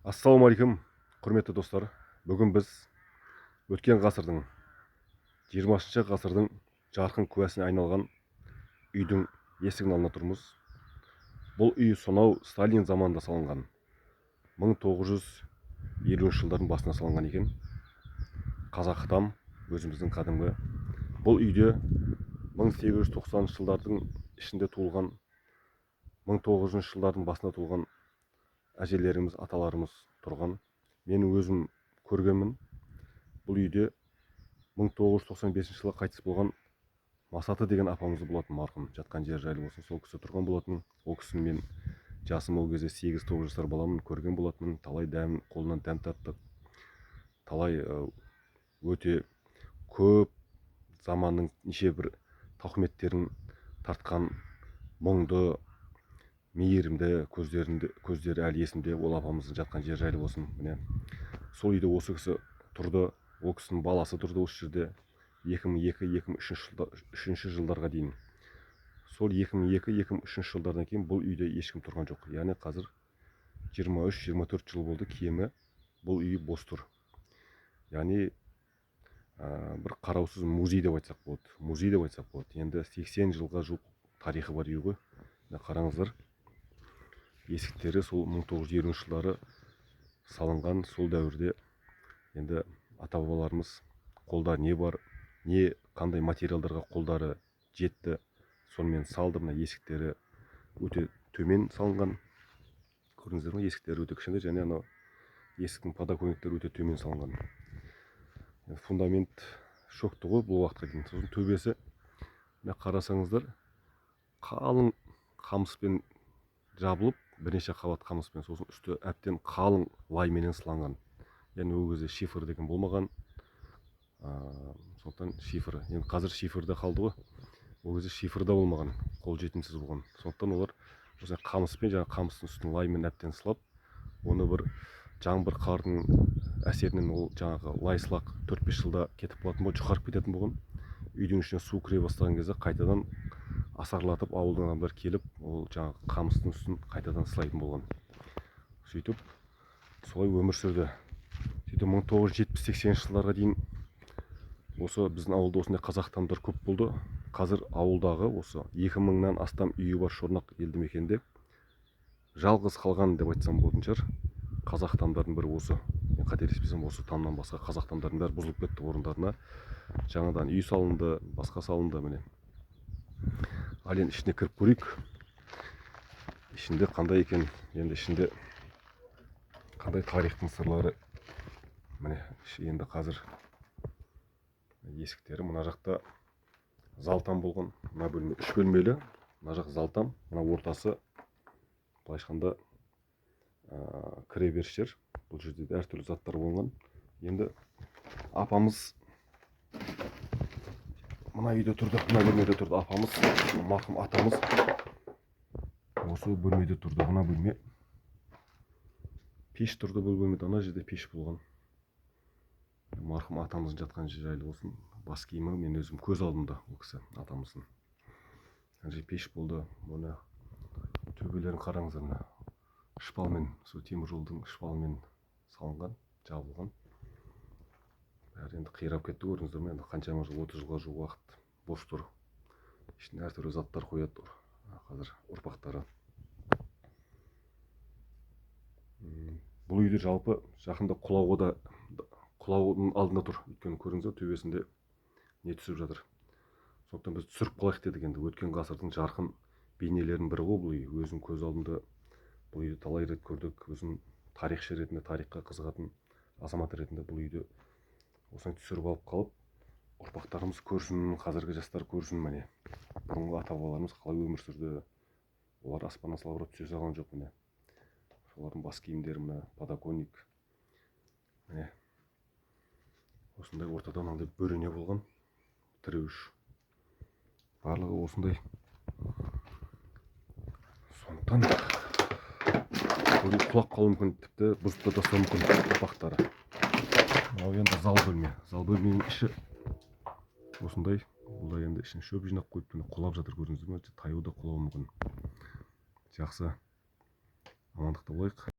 Ассалаумағалейкум, құрметті достар. Бүгін біз өткен ғасырдың 20 ғасырдың жарқын куәсіне айналған үйдің есігінің алдында тұрмыз. Бұл үй сонау Сталин заманында салынған. 1950 жылдардың басына салынған екен. Қазақстан өзіміздің кәдімгі. Бұл үйде 1890 жылдардың ішінде туылған, 1900 жылдардың басында туылған әжелеріміз, аталарымыз тұрған. Мен өзім көргенмін. Бұл үйде 1995 жылы қайтыс болған Масаты деген апамыз болатын, марқұм, жатқан жер жайлы болсын. Сол кісі тұрған болатын. Ол кісіні мен жасым ол кезде 8-9 жасар баламын, көрген болатынмын. Талай дәмін қолынан дәм таттық. Талай өте көп заманның неше бір тауқыметтерін тартқан мұңды, мейірімді көздері әлі есімде. Ол апамыздың жатқан жер жайлы болсын. Міне сол үйде осы кісі тұрды. Ол кісінің баласы тұрды осы жерде 2002-2003 жылдарға дейін. Сол 2002-2003 жылдардан кейін бұл үйде ешкім тұрған жоқ. Яғни қазір 23-24 жыл болды кемі бұл үй бос тұр. Яғни бір қараусыз музей деп айтсақ болады. Музей деп айтсақ болады. Енді 80 жылға жуық тарихы бар үй ғой. Қараңыздар. Есіктері сол 1920 жылдары салынған. Сол дәуірде енді ата-бабаларымыз қолда не бар, не қандай материалдарға қолдары жетті, сонымен салды. Мына есіктері өте төмен салынған. Көрдіңіздер ме? Есіктері өте кішкентай, және анау есіктің подоконниктері өте төмен салынған. Фундамент шөкті ғой бұл уақытқа дейін. Сосын төбесі, мына қарасаңыздар, қалың қамыспен жабылып, бірнеше қабат қамыспен, сосын үсті әбден қалың лайменен сыланған. Яғни ол кезде шифр деген болмаған. Сондықтан шифр. Енді қазір шифрда қалды ғой. Ол кезде шифрда болмаған, қол жетімсіз болған. Сондықтан олар осылай қамыспен, жаңа қамыстың үстін лаймен әбден сылап, оны бір жаңбыр қардың әсерінен ол жаңағы лай-сылақ 4-5 жылда кетіп қалатын болған, жұқарып кететін болған. Үйдің ішіне су кіре бастаған кезде қайтадан асарлатып ауылдың адамдар келіп, ол жаңағы қамыстың үстін қайтадан сылайтын болған. Сөйтіп солай өмір сүрді. Сөйтіп 1970-80 жылдарға дейін осы біздің ауылда осындай қазақ адамдар көп болды. Қазір ауылдағы осы 2000-нан астам үйі бар Шорнақ елді мекенде жалғыз қалған деп айтсам болатын шығар. Қазақ адамдардың бірі осы. Мен қателеспесем, осы тамнан басқа қазақ адамдардың бәрі бұзылып кетті, орындарына жаңадан үй салынды, басқа салынды. Міне. Ал енді ішіне кіріп көрейік. Ішінде қандай екен, енді ішінде қандай тарихтың сырлары. Міне, енді қазір есіктері, мына жақта залтан болған. Мына бөлме 3 бөлмелі. Мына жақ залтан, мына ортасы былайша айтқанда кіреберіштер. Бұл жерде әртүрлі заттар болған. Енді апамыз мына үйде тұрды, мына бөлмеде тұрды. Апамыз, марқұм атамыз осы бөлмеде тұрды. Мына бөлме пеш тұрды, бұл бөлмеде. Ана жерде пеш болған. Марқұм атамыздың жатқан жайлы болсын. Бас киімі мен өзім көз алдымда ол кісі атамыздың. Ана пеш болды. Мұны төбелерін қараңыздар, мына шпалмен, сол темір жолдың шпалмен салынған, жабылған. Бәрі енді қирап кетті, көрдіңіздер ме? Енді қаншама жыл, 30 жылға жуық уақыт бос тұр. Ішіне әртүрлі заттар қояды қазір ұрпақтары. Бұл үйде жалпы жақында құлаудың алдында тұр. Өйткені көрдіңіздер, төбесінде не түсіп жатыр. Сондықтан біз түсіріп қалайық дедік. Енді өткен ғасырдың жарқын бейнелерінің бірі ғой бұл үй. Өзім көз алдымда бұл үйді талай рет көрдік. Өзім тарихшы ретінде, тарихқа қызығатын азамат ретінде бұл үйді осылай түсіріп алып қалып, ұрпақтарымыз көрсін, қазіргі жастар көрсін. Міне, бұрынғы ата-бабаларымыз қалай өмір сүрді. Олар аспаннан салбырап түсе салған жоқ. Міне, солардың бас киімдері, мына подоконник. Міне, осындай ортада мынандай бөрене болған, тіреуіш. Барлығы осындай. Сондықтан құлап қалуы мүмкін, тіпті бұзып та тастауы мүмкін ұрпақтары. Ал енді зал бөлме. Зал бөлменің іші осындай. Олар енді ішін шөп жинап қойып, құлап жатыр, көрдіңіздер ме? Таяуда құлауы мүмкін. Жақсы. Амандықта болайық.